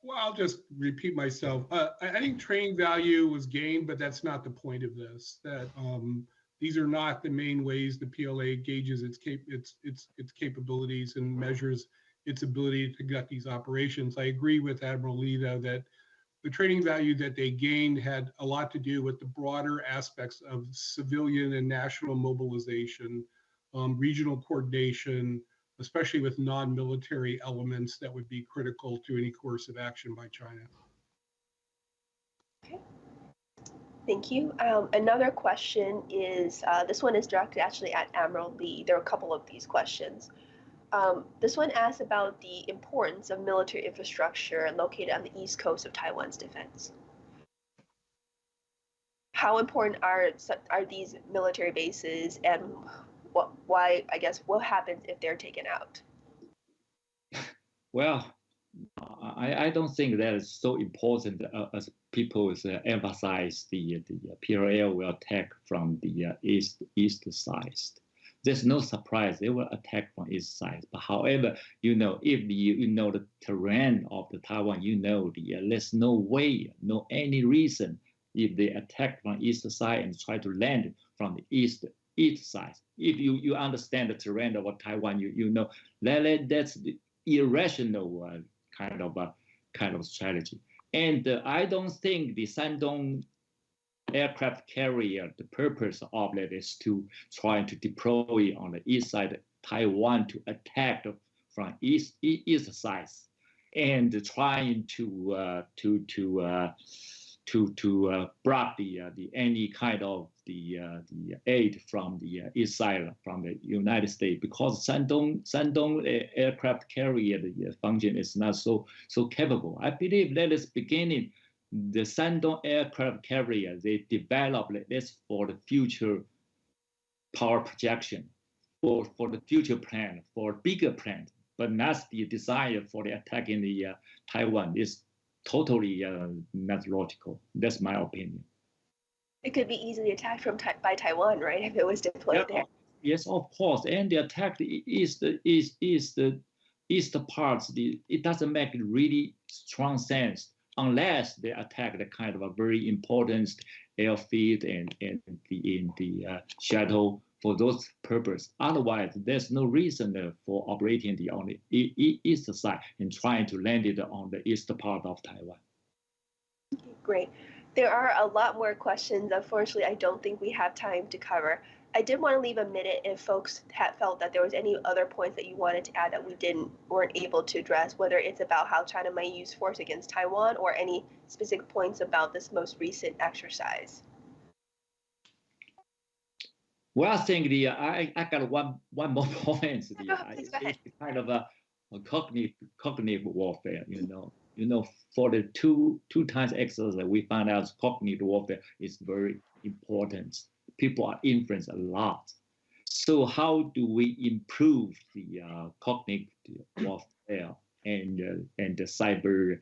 Speaker 2: Well, I'll just repeat myself. I think training value was gained, but that's not the point of this. That these are not the main ways the PLA gauges its capabilities and measures its ability to conduct these operations. I agree with Admiral Lee, though, that the training value that they gained had a lot to do with the broader aspects of civilian and national mobilization, regional coordination, especially with non-military elements that would be critical to any course of action by China.
Speaker 1: Okay. Thank you. Another question is, this one is directed actually at Admiral Lee. There are a couple of these questions. This one asks about the importance of military infrastructure located on the east coast of Taiwan's defense. How important are these military bases, and what happens if they're taken out?
Speaker 4: Well, I don't think that is so important as people emphasize the PLA will attack from the east side. There's no surprise they will attack from east side. But however, if the terrain of the Taiwan, there's no way, no any reason if they attack from east side and try to land from the east side. If you understand the terrain of Taiwan, that's the irrational kind of strategy. And I don't think the Shandong aircraft carrier, the purpose of that is to try to deploy on the east side of Taiwan to attack from east side, and trying to block the any kind of the aid from the east side from the United States, because Shandong aircraft carrier the function is not so capable. I believe that is beginning. The Shandong aircraft carrier, they developed this for the future power projection, for the future plan, for bigger plan, but not the desire for the attack in the Taiwan is totally not logical. That's my opinion.
Speaker 1: It could be easily attacked by Taiwan, right? If it was deployed there.
Speaker 4: Yes, of course. And the attack is the parts. It doesn't make really strong sense unless they attack the kind of a very important airfield and in the shuttle for those purposes. Otherwise, there's no reason for operating on the east side and trying to land it on the east part of Taiwan.
Speaker 1: Okay, great. There are a lot more questions. Unfortunately, I don't think we have time to cover. I did want to leave a minute if folks had felt that there was any other points that you wanted to add that we weren't able to address, whether it's about how China might use force against Taiwan or any specific points about this most recent exercise.
Speaker 4: Well, I think I got one more point. It's kind of a cognitive warfare. For the two times exercise, we found out cognitive warfare is very important. People are influenced a lot. So how do we improve the cognitive warfare and the cyber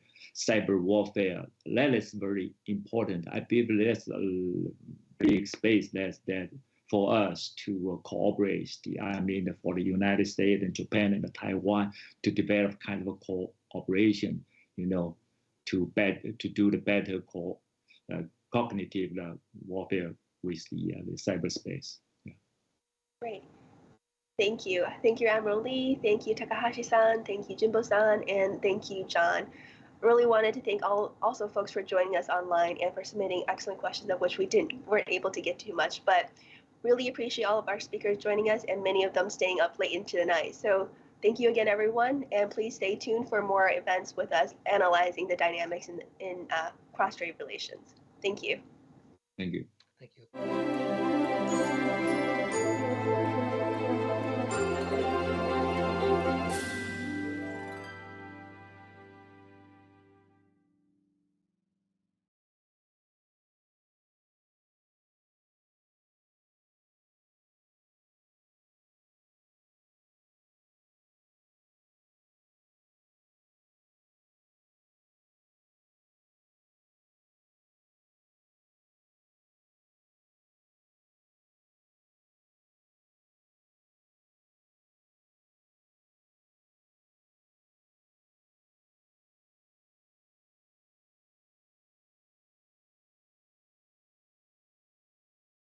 Speaker 4: warfare? That is very important. I believe there's a big space that for us to cooperate. For the United States and Japan and Taiwan to develop kind of a cooperation, to do the better cognitive warfare with the cyberspace. Yeah.
Speaker 1: Great. Thank you. Thank you, Admiral Lee. Thank you, Takahashi-san. Thank you, Jimbo-san. And thank you, John. Really wanted to thank also folks for joining us online and for submitting excellent questions, of which we weren't able to get too much. But really appreciate all of our speakers joining us and many of them staying up late into the night. So Thank you again, everyone, and please stay tuned for more events with us analyzing the dynamics in cross-strait relations. Thank you.
Speaker 4: Thank you.
Speaker 5: Thank you.